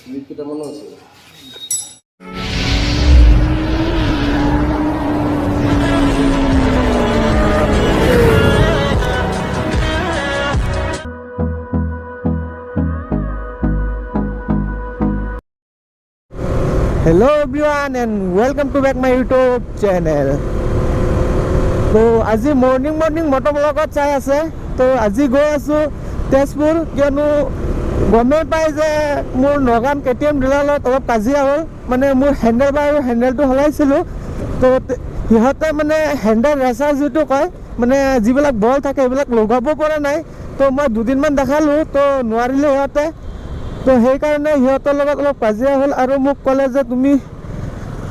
Slip কেইটামানো আছে। Hello everyone and welcome to back my YouTube channel. তো আজি মৰ্নিং মটৰ ব্লগত চাই আছে। তো আজি গৈ আছোঁ তেজপুৰ, কিয়নো গমেই পাই যে মোৰ নগাম KTM ডিলাৰত অলপ কাজিয়া হ'ল। মানে মোৰ হেণ্ডেল বাৰ আৰু হেণ্ডেলটো সলাইছিলোঁ, তো সিহঁতে মানে হেণ্ডেল ৰেচাৰ যিটো কয়, মানে যিবিলাক বল থাকে সেইবিলাক লগাব পৰা নাই। তো মই দুদিনমান দেখালোঁ, তো নোৱাৰিলে সিহঁতে। তো সেইকাৰণে সিহঁতৰ লগত অলপ কাজিয়া হ'ল আৰু মোক ক'লে যে তুমি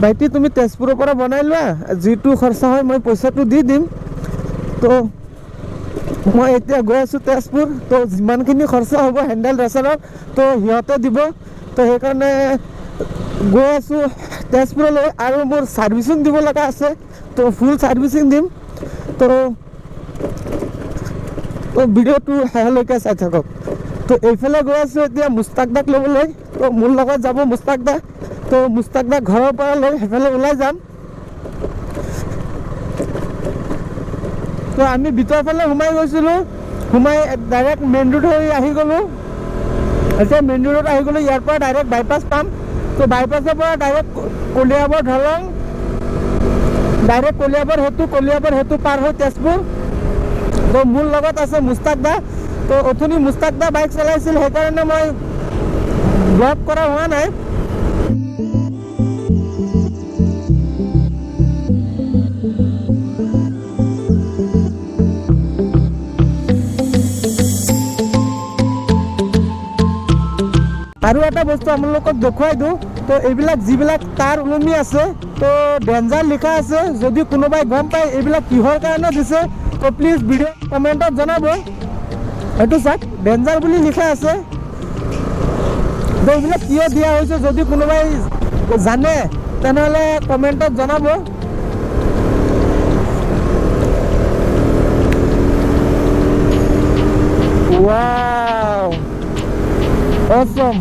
ভাইটি তুমি তেজপুৰৰ পৰা বনাই লোৱা, যিটো খৰচা হয় মই পইচাটো দি দিম। তো মই এতিয়া গৈ আছোঁ তেজপুৰ, তো যিমানখিনি খৰচা হ'ব হেণ্ডেল ৰেচাৰত তো সিহঁতে দিব। তো সেইকাৰণে গৈ আছোঁ তেজপুৰলৈ আৰু মোৰ ছাৰ্ভিচিং দিব লগা আছে, তো ফুল ছাৰ্ভিচিং দিম। তো ভিডিঅ'টো শেষলৈকে চাই থাকক। তো এইফালে গৈ আছোঁ এতিয়া মুস্তাকদাক ল'বলৈ। তো মোৰ লগত যাব মুস্তাকদা। তো মুস্তাকদাক ঘৰৰ পৰা লৈ সেইফালে ওলাই যাম। তো আমি ভিতৰ ফালে সোমাই গৈছিলোঁ, সোমাই ডাইৰেক্ট মেইন ৰোড হৈ আহি গ'লোঁ। এতিয়া মেইন ৰোডত আহি গ'লোঁ, ইয়াৰ পৰা ডাইৰেক্ট বাইপাছ পাম। তো বাইপাছৰ পৰা ডাইৰেক্ট কলিয়াবৰ দলং, ডাইৰেক্ট কলিয়াবৰ সেতু পাৰ হৈ তেজপুৰ। তো মোৰ লগত আছে মুস্তাকদা। তো অথনি মুস্তাকদা বাইক চলাইছিল, সেইকাৰণে মই ব্লগ কৰা হোৱা নাই। আৰু এটা বস্তু আপোনালোকক দেখুৱাই দিওঁ। তো এইবিলাক যিবিলাক তাৰ ওলমি আছে, তো ডেঞ্জাৰ লিখা আছে। যদি কোনোবাই গম পায় এইবিলাক কিহৰ কাৰণে দিছে, তো প্লিজ ভিডিঅ' কমেণ্টত জনাব। এইটো চাওক, ডেঞ্জাৰ বুলি লিখা আছে। তো এইবিলাক কিয় দিয়া হৈছে যদি কোনোবাই জানে তেনেহ'লে কমেণ্টত জনাব। Wow, awesome,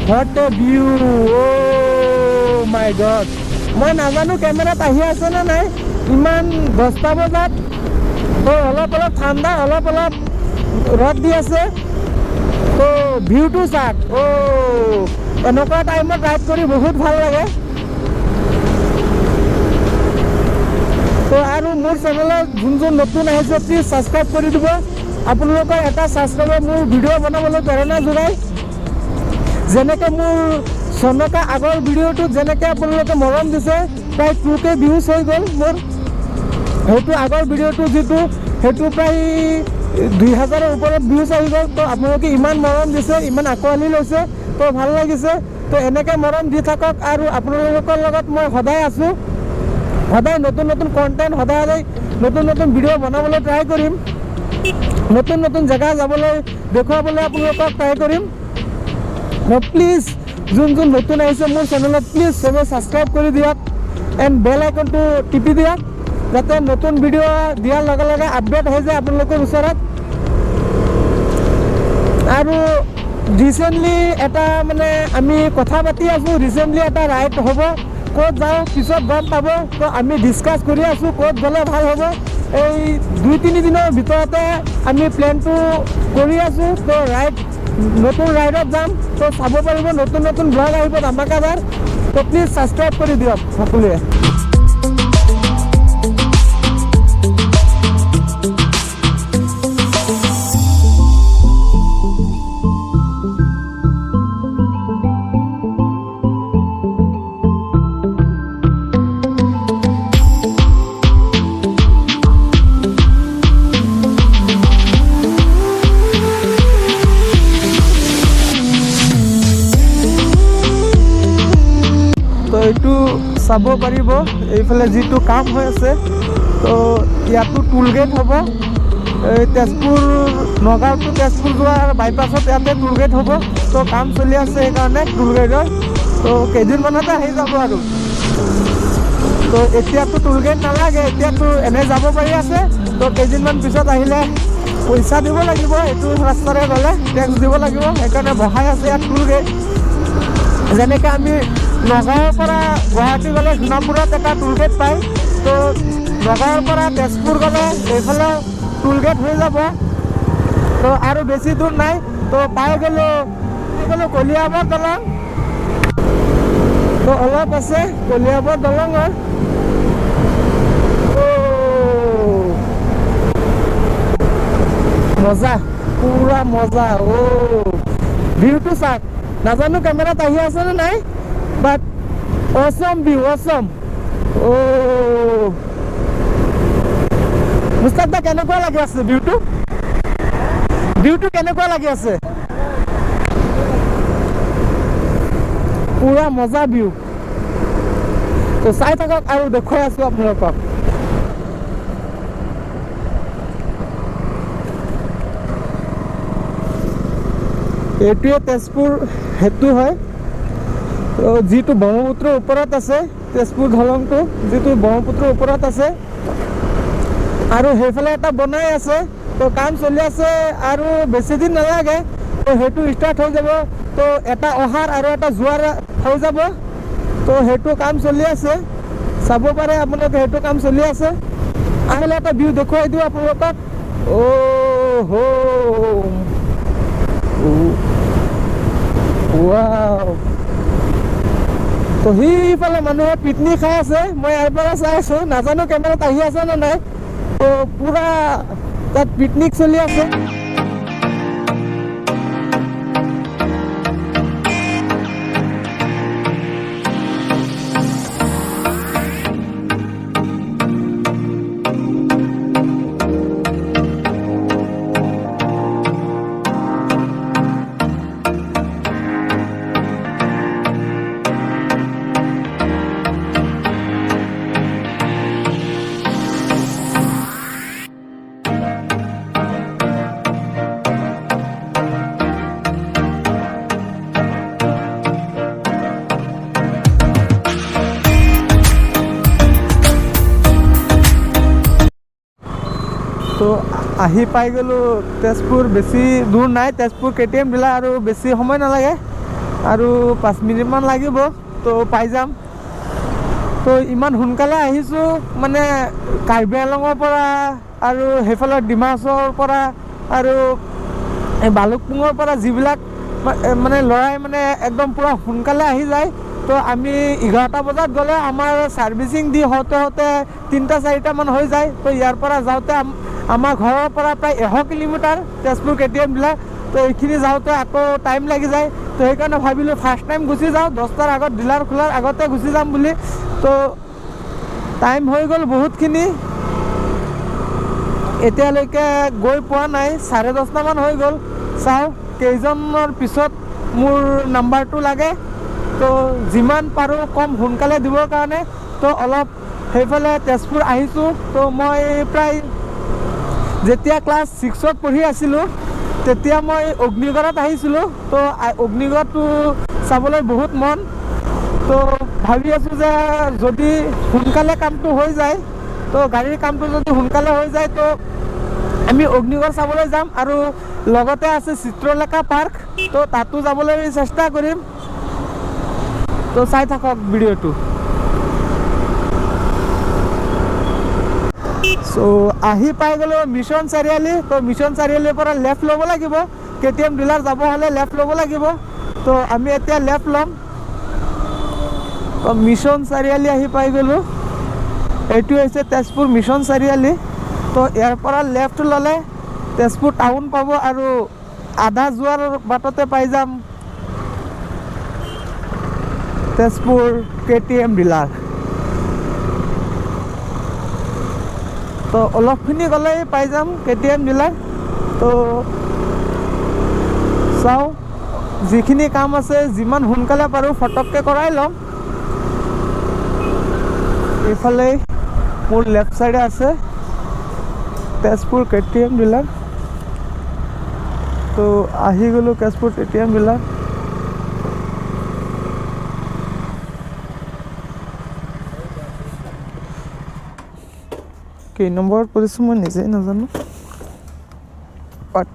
what a view, oh my god. মই নাজানো কেমেৰাত আহি আছে নে নাই। ইমান 10টা বজাত, তো অলপ ঠাণ্ডা, অলপ ৰ'দ দি আছে। তো ভিউটো চাওক, এনেকুৱা টাইমত ৰাইড কৰি বহুত ভাল লাগে। তো আৰু মোৰ চেনেলত যোন নতুন আহিছে প্লিজ ছাবস্ক্ৰাইব কৰি দিব। আপোনালোকৰ এটা ছাবস্ক্ৰাইবে মোৰ ভিডিঅ' বনাবলৈ প্ৰেৰণা যোগায়। যেনেকৈ মোৰ চনকা আগৰ ভিডিঅ'টোত যেনেকৈ আপোনালোকে মৰম দিছে, প্ৰায় 2K ভিউজ হৈ গ'ল মোৰ। সেইটো আগৰ ভিডিঅ'টো সেইটো প্ৰায় 2000ৰ ওপৰত ভিউজ আহি গ'ল। তো আপোনালোকে ইমান মৰম দিছে, ইমান আঁকোৱালি লৈছে, তো ভাল লাগিছে। তো এনেকৈ মৰম দি থাকক আৰু আপোনালোকৰ লগত মই সদায় আছোঁ। সদায় নতুন কণ্টেণ্ট, সদায় নতুন ভিডিঅ' বনাবলৈ ট্ৰাই কৰিম। নতুন জেগা যাবলৈ দেখুৱাবলৈ আপোনালোকক ট্ৰাই কৰিম। প্লিজ যোন নতুন আহিছে মোৰ চেনেলত, প্লিজ চবে ছাবস্ক্ৰাইব কৰি দিয়ক এণ্ড বেল আইকনটো টিপি দিয়ক, যাতে নতুন ভিডিঅ' দিয়াৰ লগে লগে আপডেট হৈ যায় আপোনালোকৰ ওচৰত। আৰু ৰিচেণ্টলি এটা মানে আমি কথা পাতি আছোঁ, ৰিচেণ্টলি এটা ৰাইড হ'ব। ক'ত যাওঁ পিছত গম পাব। তো আমি ডিছকাছ কৰি আছোঁ ক'ত গ'লে ভাল হ'ব। এই 2-3 দিনৰ ভিতৰতে আমি প্লেনটো কৰি আছোঁ। তো নতুন ৰাইডত যাম, তো চাব পাৰিব, নতুন ব্লগ আহিব ধামাকাদাৰ। তো প্লিজ ছাবস্ক্ৰাইব কৰি দিয়ক সকলোৱে। এইটো চাব পাৰিব এইফালে যিটো কাম হৈ আছে। তো ইয়াতো টুল গেট হ'ব। এই তেজপুৰ নগাঁও টু তেজপুৰ যোৱাৰ বাইপাছত ইয়াতে টুল গেট হ'ব। তো কাম চলি আছে সেইকাৰণে টুল গেটৰ। তো কেইদিনমানতে আহি যাব আৰু। তো এতিয়াতো টুল গেট নালাগে, এতিয়াতো এনে যাব পাৰি আছে। তো কেইদিনমান পিছত আহিলে পইচা দিব লাগিব, এইটো ৰাস্তাৰে গ'লে টেক্স দিব লাগিব, সেইকাৰণে বহাই আছে ইয়াত টুল গেট। যেনেকৈ আমি নগাঁৱৰ পৰা গুৱাহাটী গ'লে সোণাপুৰত এটা টোল গেট পায়, তো নগাঁৱৰ পৰা তেজপুৰ গ'লে এইফালে টোল গেট হৈ যাব, তো আৰু বেছি দূৰ নাই। তো পাই গ'লোঁ কলিয়াবৰ দলং, তো অলপ আছে কলিয়াবৰ দলঙৰ। মজা, পুৰা মজা। ভিউটো চাওক, নাজানো কেমেৰাত আহি আছে নে নাই, বাট অসম ভিউ, অসম। মুস্তাক দা কেনেকুৱা লাগি আছে ভিউটো? ভিউটো কেনেকুৱা লাগি আছে? পুৰা মজা ভিউ। তো চাই থাকক আৰু দেখুৱাই আছোঁ আপোনালোকক। এইটোৱে তেজপুৰ সেতু হয়, যিটো ব্ৰহ্মপুত্ৰৰ ওপৰত আছে, তেজপুৰ দলংটো যিটো ব্ৰহ্মপুত্ৰৰ ওপৰত আছে, আৰু সেইফালে এটা বনাই আছে, তো কাম চলি আছে আৰু বেছি দিন নালাগে, তো সেইটো ষ্টাৰ্ট হৈ যাব। তো এটা অহাৰ আৰু এটা যোৱাৰ হৈ যাব, তো সেইটো কাম চলি আছে, চাব পাৰে আপোনালোকে, সেইটো কাম চলি আছে। আহিলে এটা ভিউ দেখুৱাই দিওঁ আপোনালোকক। তো সিফালে মানুহে পিকনিক খাই আছে, মই ইয়াৰ পৰা চাই আছোঁ, নাজানো কেমেৰাত আহি আছে নে নাই। তো পুৰা তাত পিকনিক চলি আছে। তো আহি পাই গ'লোঁ তেজপুৰ। বেছি দূৰ নাই, তেজপুৰ KTM ডিলাৰ, আৰু বেছি সময় নালাগে, আৰু 5 মিনিটমান লাগিব, তো পাই যাম। তো ইমান সোনকালে আহিছোঁ মানে কাৰ্বি আংলঙৰ পৰা আৰু সেইফালে ডিমাহাছাওৰ পৰা আৰু এই ভালুকপুঙৰ পৰা যিবিলাক মানে ল'ৰাই মানে একদম পূৰা সোনকালে আহি যায়। তো আমি 11টা বজাত গ'লে আমাৰ ছাৰ্ভিচিং দি হওঁতে 3টা-4টামান হৈ যায়। তো ইয়াৰ পৰা যাওঁতে আমাৰ ঘৰৰ পৰা প্ৰায় 100 কিলোমিটাৰ তেজপুৰ KTM ডিলাৰ, তো এইখিনি যাওঁতে আকৌ টাইম লাগি যায়। তো সেইকাৰণে ভাবিলোঁ ফাৰ্ষ্ট টাইম গুচি যাওঁ, 10টাৰ আগত ডিলাৰ খোলাৰ আগতে গুচি যাম বুলি। তো টাইম হৈ গ'ল বহুতখিনি, এতিয়ালৈকে গৈ পোৱা নাই, 10:30মান হৈ গ'ল। চাওঁ কেইজনৰ পিছত মোৰ নাম্বাৰটো লাগে, তো যিমান পাৰোঁ কম সোনকালে দিবৰ কাৰণে। তো অলপ সেইফালে তেজপুৰ আহিছোঁ। তো মই প্ৰায় যেতিয়া ক্লাছ 6ত পঢ়ি আছিলোঁ তেতিয়া মই অগ্নিগড়ত আহিছিলোঁ। তো অগ্নিগড়টো চাবলৈ বহুত মন। তো ভাবি আছোঁ যে যদি সোনকালে কামটো হৈ যায়, তো গাড়ীৰ কামটো যদি সোনকালে হৈ যায়, তো আমি অগ্নিগড় চাবলৈ যাম, আৰু লগতে আছে চিত্ৰলেখা পাৰ্ক, তো তাতো যাবলৈ চেষ্টা কৰিম। তো চাই থাকক ভিডিঅ'টো। চ' আহি পাই গ'লোঁ মিছন চাৰিআলি। তো মিছন চাৰিআলিৰ পৰা লেফ্ট ল'ব লাগিব, KTM ডিলাৰ যাব হ'লে লেফ্ট ল'ব লাগিব। তো আমি এতিয়া লেফ্ট ল'ম। তো মিছন চাৰিআলি আহি পাই গ'লোঁ। এইটো হৈছে তেজপুৰ মিছন চাৰিআলি। তো ইয়াৰ পৰা লেফ্ট ল'লে তেজপুৰ টাউন পাব, আৰু আধা যোৱাৰ বাটতে পাই যাম তেজপুৰ KTM ডিলাৰ। তো অলপখিনি গ'লেই পাই যাম KTM ডিলাৰ। তো চাওঁ, যিখিনি কাম আছে যিমান সোনকালে পাৰোঁ ফটককৈ কৰাই ল'ম। এইফালে মোৰ লেফ্ট চাইডে আছে তেজপুৰ KTM ডিলাৰ। তো আহি গ'লোঁ তেজপুৰ KTM ডিলাৰ। কেই নম্বৰত পৰিছোঁ মই নিজেই নাজানো, বাট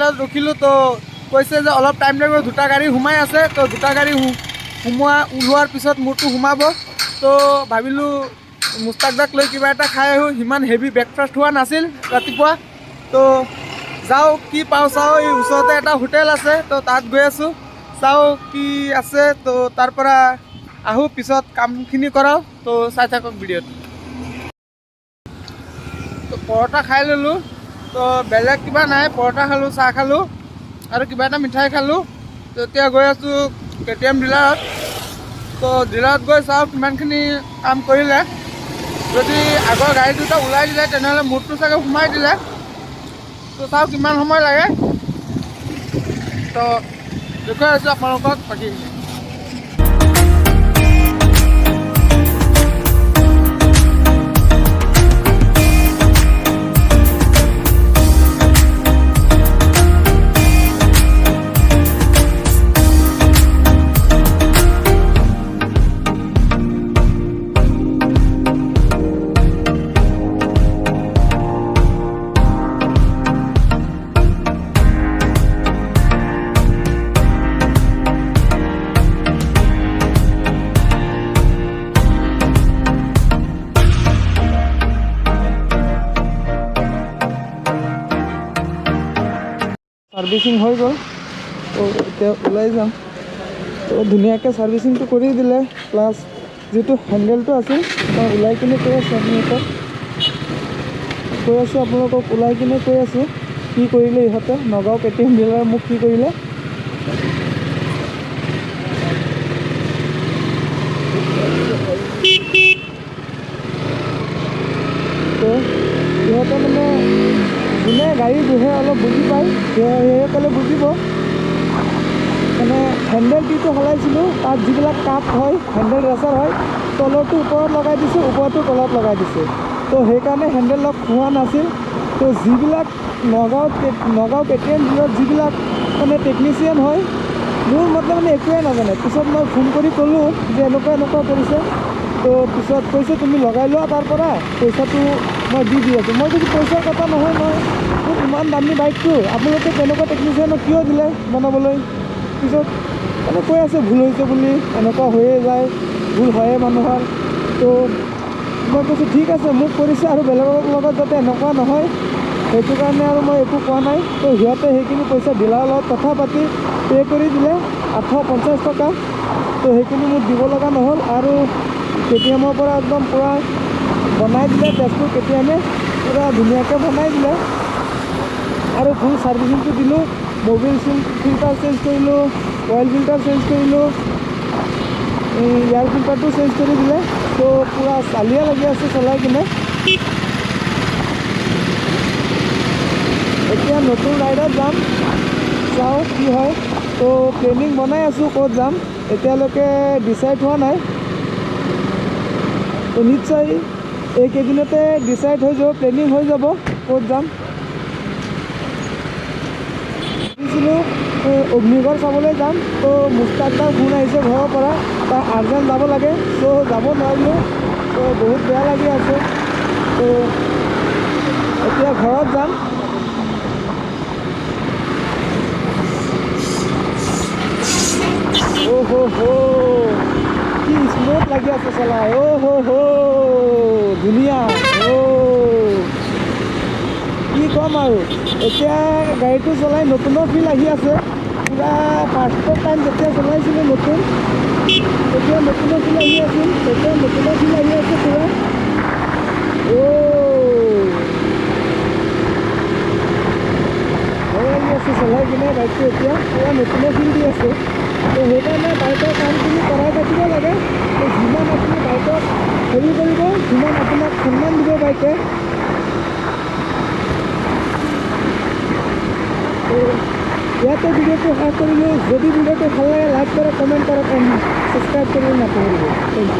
ডিলাৰত ৰখিলোঁ। তো কৈছে যে অলপ টাইম লাগিব, দুটা গাড়ী সোমাই আছে। তো দুটা গাড়ী ওলোৱাৰ পিছত মোৰটো সোমাব। তো ভাবিলোঁ মুস্তাকদাক লৈ কিবা এটা খাই আহোঁ। সিমান হেভি ব্ৰেকফাষ্ট হোৱা নাছিল ৰাতিপুৱা। তো যাওঁ কি পাওঁ চাওঁ। এই ওচৰতে এটা হোটেল আছে, তো তাত গৈ আছোঁ। চাওঁ কি আছে, তো তাৰ পৰা আহোঁ, পিছত কামখিনি কৰাওঁ। তো চাই থাকক ভিডিঅ'টো। তো পৰঠা খাই ল'লোঁ। তো বেলেগ কিবা নাই, পৰঠা খালোঁ, চাহ খালোঁ আৰু কিবা এটা মিঠাই খালোঁ। তো এতিয়া গৈ আছোঁ KTM ডিলাৰত। তো ডিলাৰত গৈ চাওঁ কিমানখিনি কাম কৰিলে। যদি আগৰ গাড়ী দুটা ওলাই দিলে তেনেহ'লে মোৰটো চাগে সোমাই দিলে। তো চাওঁ কিমান সময় লাগে। তো দেখুৱাই আছোঁ আপোনালোকক বাকী। সাৰ্ভিচিং হৈ গ'ল। তো এতিয়া ওলাই যাম। তো ধুনীয়াকৈ সাৰ্ভিচিংটো কৰি দিলে, প্লাছ যিটো হেণ্ডেলটো আছিল মই ওলাই কিনে কৈ আছোঁ আপোনালোকক ওলাই কিনে কৈ আছোঁ কি কৰিলে ইহঁতে। নগাঁও KTM ডিলাৰে মোক কি কৰিলে। তো ইহঁতে মানে যোনে গাড়ী বহে অলপ বুজি পায়, সেইসকলে বুজিব। মানে হেণ্ডেল টিটো সলাইছিলোঁ, তাত যিবিলাক কাপ হয়, হেণ্ডেল ৰেচাৰ হয়, তলৰটো ওপৰত লগাই দিছোঁ, ওপৰটো তলত লগাই দিছোঁ। তো সেইকাৰণে হেণ্ডেল লক হোৱা নাছিল। তো যিবিলাক নগাঁও KTM ডিলাৰত যিবিলাক মানে টেকনিচিয়ান হয়, মোৰ মতে মানে একোৱে নাজানে। পিছত মই ফোন কৰি ক'লোঁ যে এনেকুৱা কৰিছে। তো পিছত কৈছে তুমি লগাই লোৱা, তাৰ পৰা পইচাটো মই দি আছোঁ। মই যদি পইচাৰ কথা নহয়, মোৰ ইমান দামী বাইকটো আপোনালোকে তেনেকুৱা টেকনিচিয়ানক কিয় দিলে বনাবলৈ। পিছত মানে কৈ আছে ভুল হৈছে বুলি, এনেকুৱা হৈয়ে যায়, ভুল হয়ে মানুহৰ। তো মই কৈছোঁ ঠিক আছে, মোক কৰিছে আৰু বেলেগৰ লগত যাতে এনেকুৱা নহয়, সেইটো কাৰণে আৰু মই একো কোৱা নাই। তো সিহঁতে সেইখিনি পইচা ডিলাৰৰ লগত কথা পাতি পে' কৰি দিলে 850 টকা। তো সেইখিনি মোক দিব লগা নহ'ল। আৰু KTMৰ পৰা একদম পূৰা বনাই দিলে, তেজপুৰ KTMে পূৰা ধুনীয়াকৈ বনাই দিলে। আৰু ফুল ছাৰ্ভিচিংটো দিলোঁ, মবিল ফিল্টাৰ চেঞ্জ কৰিলোঁ, অইল ফিল্টাৰ চেঞ্জ কৰিলোঁ, এয়াৰ ফিল্টাৰটো চেঞ্জ কৰি দিলে। তো পূৰা চালিয়া লাগি আছে চলাই কিনে। এতিয়া নতুন ৰাইডত যাম, চাওঁ কি হয়। তো প্লেনিং বনাই আছোঁ ক'ত যাম, এতিয়ালৈকে ডিচাইড হোৱা নাই। তো নিশ্চয় এইকেইদিনতে ডিচাইড হৈ যাব, প্লেনিং হৈ যাব ক'ত যাম। ভাবিছিলোঁ অগ্নিগড় চাবলৈ যাম। তো মুস্তাকদাৰ ফোন আহিছে ঘৰৰ পৰা, তাৰ আৰ্জেণ্ট যাব লাগে। তো যাব নোৱাৰিলোঁ, তো বহুত বেয়া লাগি আছে। তো এতিয়া ঘৰত যাম। কি স্মুথ লাগি আছে চলাই। ধুনীয়া। কি ক'ম আৰু, এতিয়া গাড়ীটো চলাই নতুনৰ ফিল আহি আছে। পূৰা ফাৰ্ষ্ট টাইম যেতিয়া চলাইছিলোঁ নতুন, তেতিয়া নতুনৰ ফিল আহি আছিল। তেতিয়া নতুনৰ ফিল আহি আছে পূৰা। ভাল লাগি আছে চলাই কিনে বাইকটো, এতিয়া পূৰা নতুনৰ ফিল দি আছে। তো সেইকাৰণে বাইকৰ কামখিনি কৰাই থাকিব লাগে। তো যিমান আপুনি বাইকক হেৰি কৰিব, সিমান আপোনাক সন্মান দিব বাইকে। তো ইয়াতে ভিডিঅ'টো শেষ কৰিলোঁ। যদি ভিডিঅ'টো ভাল লাগে লাইক কৰক, কমেণ্ট কৰক, এণ্ড ছাবস্ক্ৰাইব কৰিব নাপাহৰিব। Thank U.